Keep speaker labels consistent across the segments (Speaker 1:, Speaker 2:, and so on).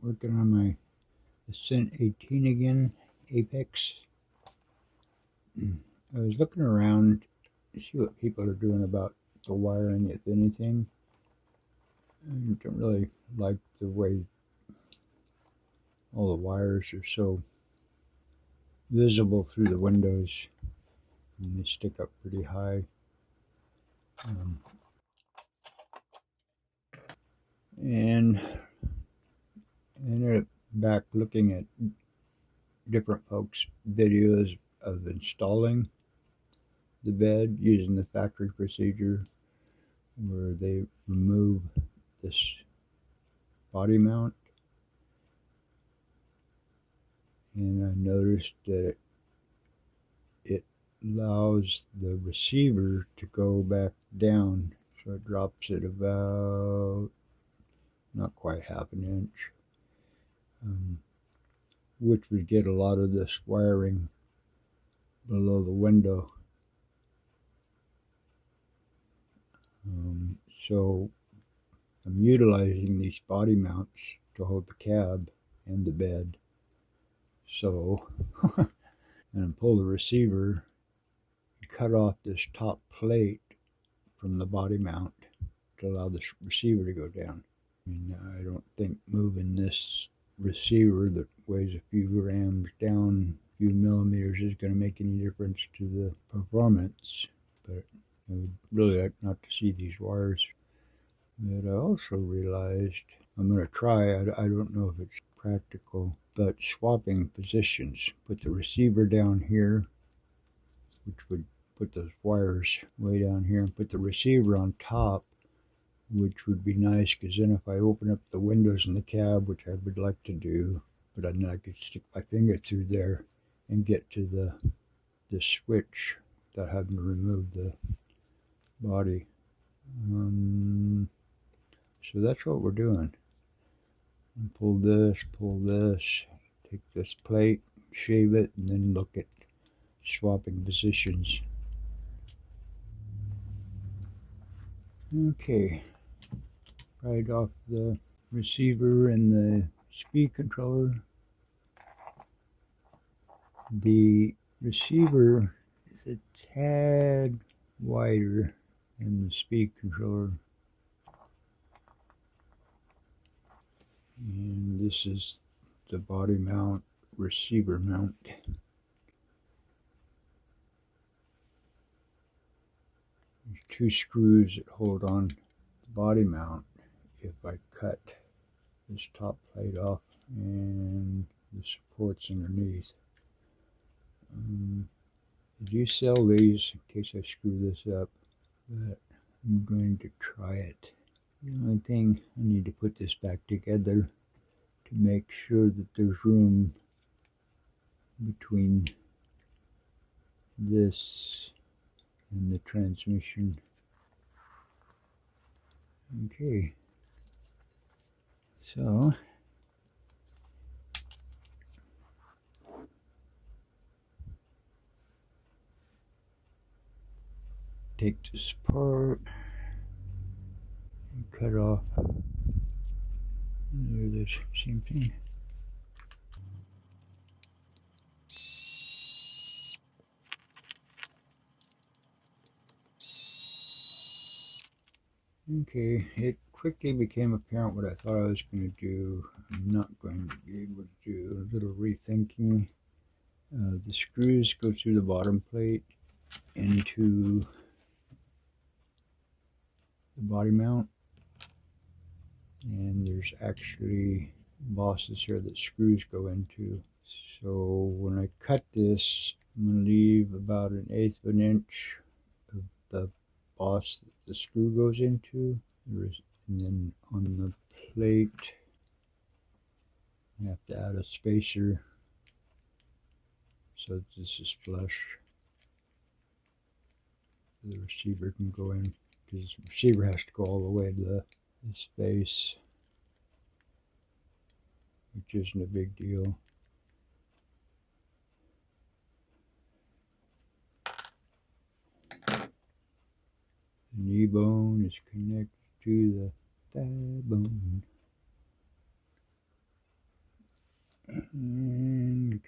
Speaker 1: Working on my Ascent 18 again, Apex. I was looking around to see what people are doing about the wiring, if anything. I don't really like the way all the wires are so visible through the windows, and they stick up pretty high. Um, and I ended up back looking at different folks' videos of installing the bed using the factory procedure where they remove this body mount, and I noticed that it allows the receiver to go back down, so it drops it about not quite half an inch, which would get a lot of this wiring below the window. So I'm utilizing these body mounts to hold the cab and the bed. So and pull the receiver and cut off this top plate from the body mount to allow the receiver to go down. I mean, I don't think moving this receiver that weighs a few grams down a few millimeters is going to make any difference to the performance, but I would really like not to see these wires. But I also realized I'm going to try, I don't know if it's practical, but swapping positions. Put the receiver down here, which would put those wires way down here, and put the receiver on top, which would be nice because then if I open up the windows in the cab, which I would like to do, but then I could stick my finger through there and get to the switch without having to remove the body. So that's what we're doing. Pull this, take this plate, shave it, and then look at swapping positions. Okay, right off the receiver and the speed controller. The receiver is a tad wider than the speed controller. And this is the body mount, receiver mount. There's two screws that hold on the body mount if I cut this top plate off and the supports underneath. I do sell these in case I screw this up, but I'm going to try it. The only thing, I need to put this back together to make sure that there's room between this and the transmission. Okay, so take this part and cut off. There it is, same thing. Okay, it quickly became apparent what I thought I was going to do. I'm not going to be able to do. A little rethinking. The screws go through the bottom plate into the body mount, and there's actually bosses here that screws go into. So when I cut this, I'm going to leave about 1/8 of an inch of the boss that the screw goes into. And then on the plate, I have to add a spacer so that this is flush. So the receiver can go in, because the receiver has to go all the way to the space, which isn't a big deal. The knee bone is connected to the thigh bone.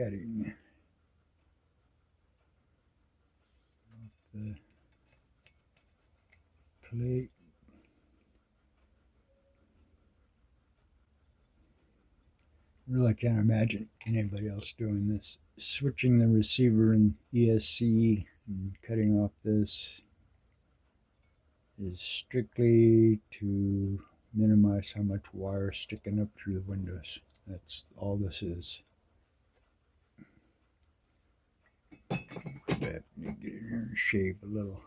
Speaker 1: cutting off the plate. Really can't imagine anybody else doing this. Switching the receiver in ESC and cutting off this is strictly to minimize how much wire is sticking up through the windows. That's all this is. Let me get in here and shave a little.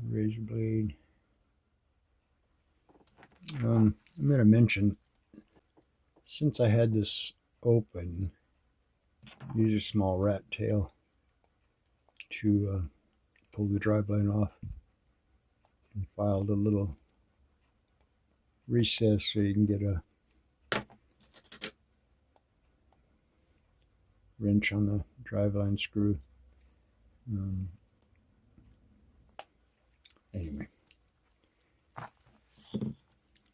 Speaker 1: Razor blade. I'm going to mention, since I had this open, use a small rat tail to pull the driveline off, and filed a little recess so you can get a wrench on the driveline screw. Anyway,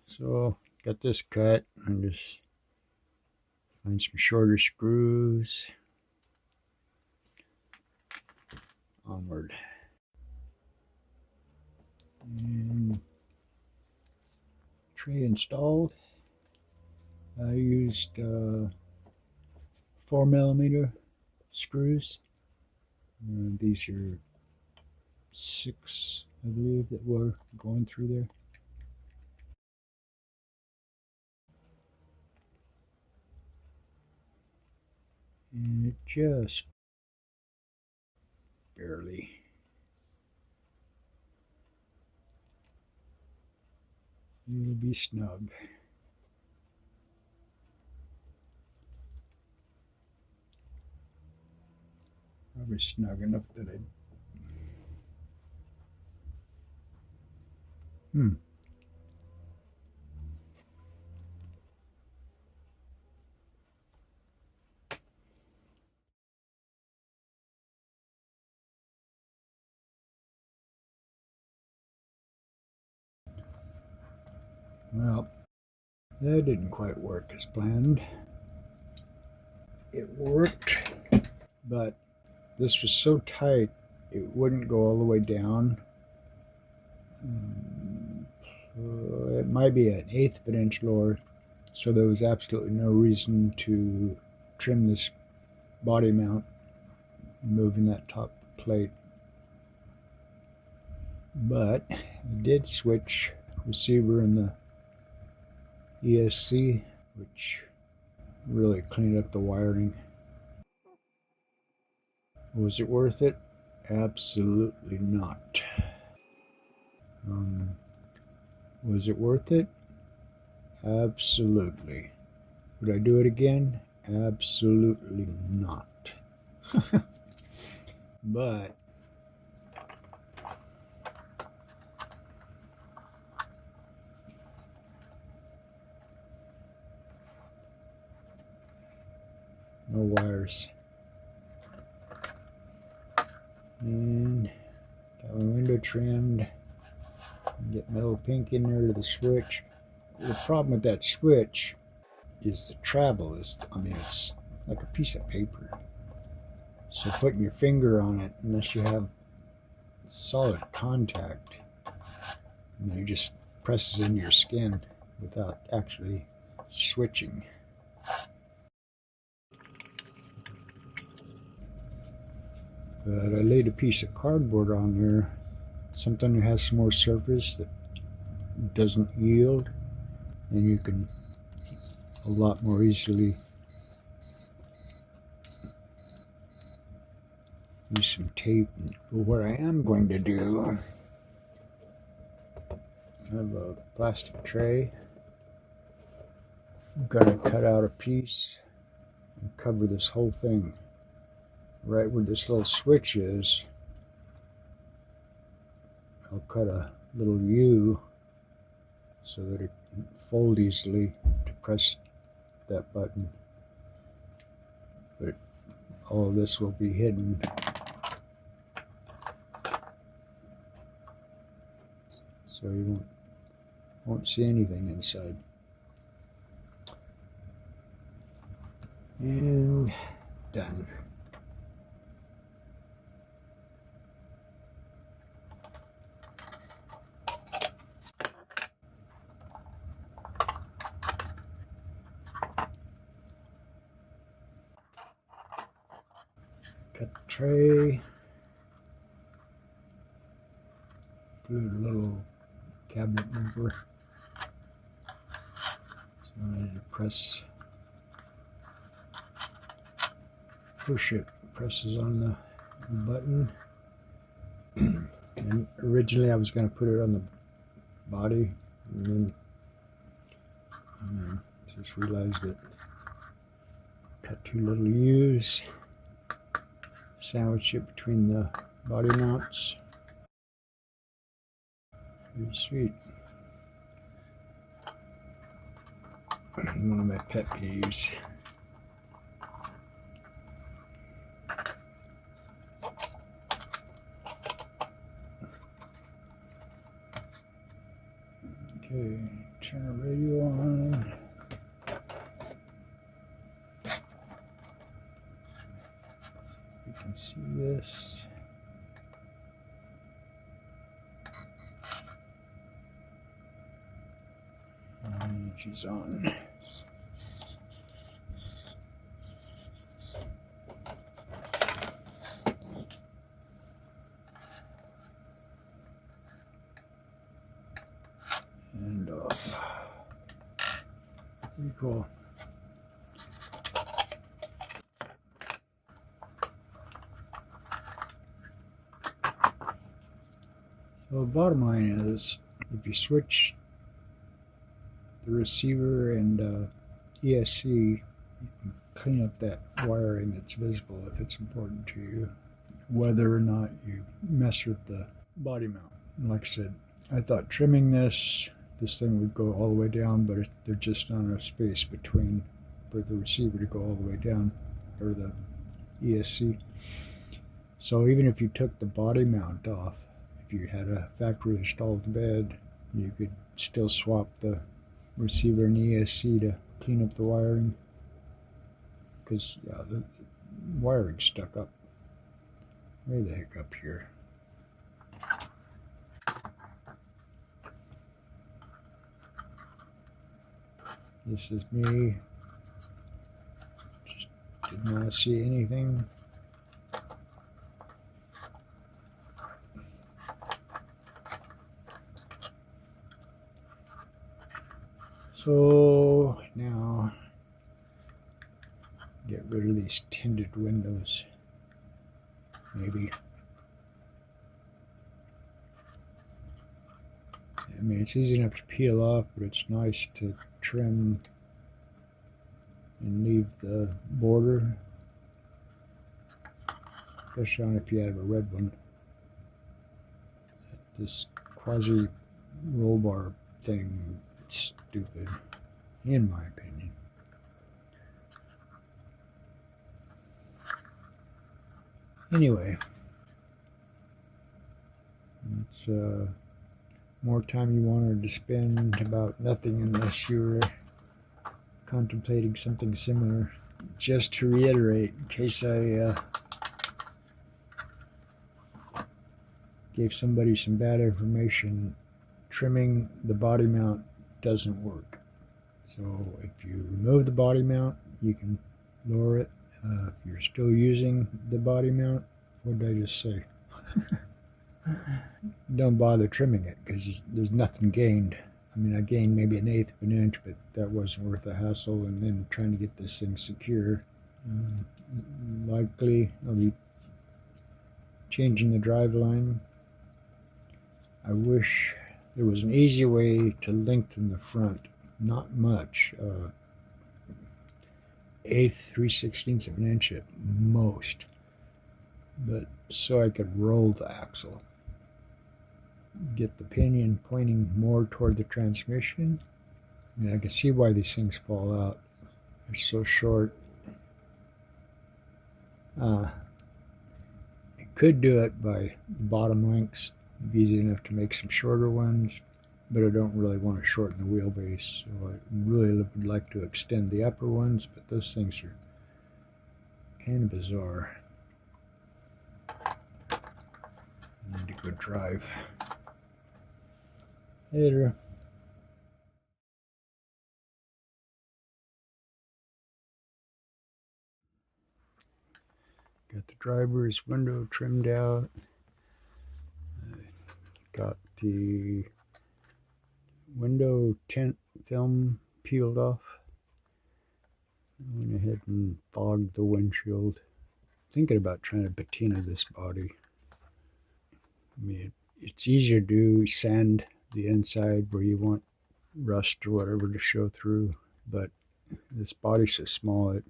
Speaker 1: so got this cut and just find some shorter screws. Onward. And tray installed. I used 4mm screws. These are 6, I believe, that were going through there. And it just barely. It'll be snug. Probably snug enough that I. Well, that didn't quite work as planned. It worked, but this was so tight it wouldn't go all the way down. It might be an 1/8 of an inch lower, so there was absolutely no reason to trim this body mount, moving that top plate. But I did switch receiver in the ESC, which really cleaned up the wiring. Was it worth it? Absolutely not. Was it worth it? Absolutely. Would I do it again? Absolutely not. But no wires. And got my window trimmed. Get my little pink in there to the switch. The problem with that switch is the travel is, it's like a piece of paper. So putting your finger on it, unless you have solid contact, it just presses into your skin without actually switching. But I laid a piece of cardboard on there, something that has some more surface that doesn't yield, and you can a lot more easily use some tape. But what I am going to do, I have a plastic tray. I'm going to cut out a piece and cover this whole thing. Right where this little switch is, I'll cut a little U so that it can fold easily to press that button. But all of this will be hidden. So you won't see anything inside. And done. Cut the tray. Glued a little cabinet mover. So I need to push it, presses on the button. And originally I was going to put it on the body, and then just realized that cut two little U's, sandwich it between the body mounts. Pretty sweet. One of my pet peeves. Okay, turn the radio on. You can see this. And she's on. And off. Pretty cool. So the bottom line is, if you switch the receiver and ESC, you can clean up that wiring that's visible if it's important to you, whether or not you mess with the body mount. And like I said, I thought trimming this thing would go all the way down, but there's just not enough space between for the receiver to go all the way down, or the ESC. So even if you took the body mount off, if you had a factory installed bed, you could still swap the receiver and ESC to clean up the wiring, because yeah, the wiring's stuck up way the heck up here. This is me. Just didn't want to see anything. So now get rid of these tinted windows, maybe. I mean, it's easy enough to peel off, but it's nice to trim and leave the border, especially on if you have a red one. This quasi roll bar thing, it's stupid, in my opinion. Anyway, it's more time you wanted to spend about nothing unless you were contemplating something similar. Just to reiterate, in case I gave somebody some bad information, trimming the body mount doesn't work. So if you remove the body mount, you can lower it. If you're still using the body mount, what did I just say? Don't bother trimming it, because there's nothing gained. I mean, I gained maybe 1/8 of an inch, but that wasn't worth the hassle. And then trying to get this thing secure. Likely I'll be changing the drive line. I wish there was an easy way to lengthen the front. Not much. 1/8, 3/16 of an inch at most. But so I could roll the axle. Get the pinion pointing more toward the transmission. I mean, I can see why these things fall out. They're so short. I could do it by bottom lengths. It'd be easy enough to make some shorter ones, but I don't really want to shorten the wheelbase. So I really would like to extend the upper ones, but those things are Kind of bizarre. I need to go drive. Later. Got the driver's window trimmed out. Got the window tint film peeled off. I went ahead and fogged the windshield. Thinking about trying to patina this body. I mean, it's easier to sand the inside where you want rust or whatever to show through, but this body's so small,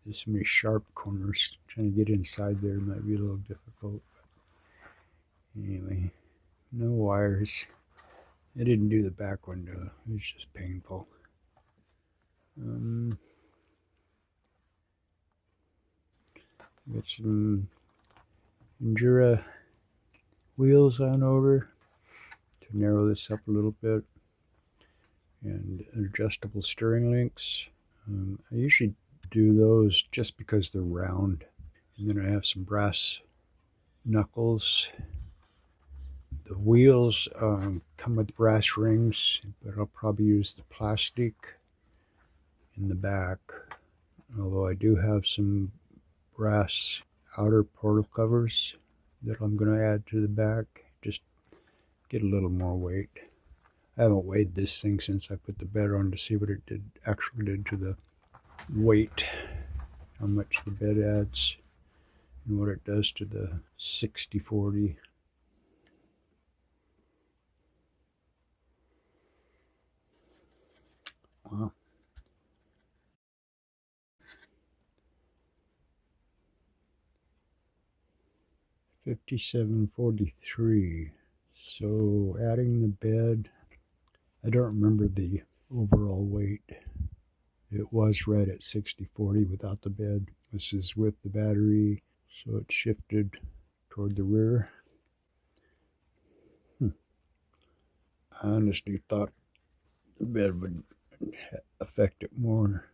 Speaker 1: there's so many sharp corners. Trying to get inside there might be a little difficult. But anyway, no wires. I didn't do the back window. It was just painful. Got some Endura wheels on over to narrow this up a little bit, and adjustable steering links. I usually do those just because they're round. And then I have some brass knuckles. The wheels come with brass rings, but I'll probably use the plastic in the back. Although I do have some brass outer portal covers that I'm going to add to the back. Just get a little more weight. I haven't weighed this thing since I put the bed on to see what it actually did to the weight, how much the bed adds, and what it does to the 60/40. Wow. $57.43. So adding the bed, I don't remember the overall weight. It was right at 60/40 without the bed. This is with the battery, so it shifted toward the rear. I honestly thought the bed would affect it more.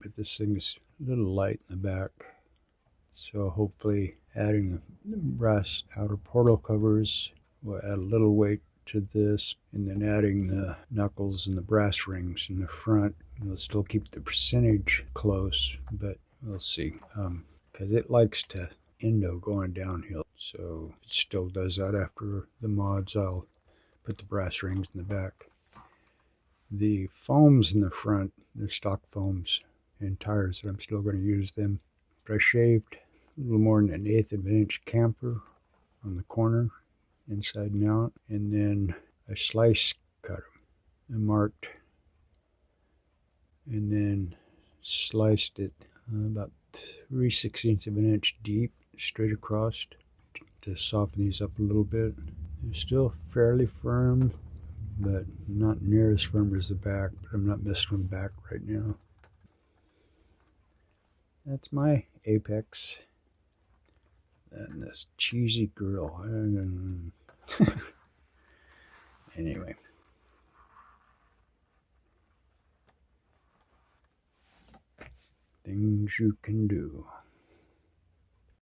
Speaker 1: But this thing is a little light in the back. So hopefully adding the brass outer portal covers will add a little weight to this, and then adding the knuckles and the brass rings in the front will still keep the percentage close, but we'll see. Because it likes to endo going downhill, so it still does that after the mods. I'll put the brass rings in the back. The foams in the front, they're stock foams and tires, that I'm still going to use them. I shaved a little more than 1/8 of an inch camfer on the corner, inside and out, and then I slice cut them and marked, and then sliced it about 3/16 of an inch deep straight across to soften these up a little bit. They're still fairly firm, but not near as firm as the back, but I'm not messing with the back right now. That's my Apex. And this cheesy girl. Anyway. Things you can do.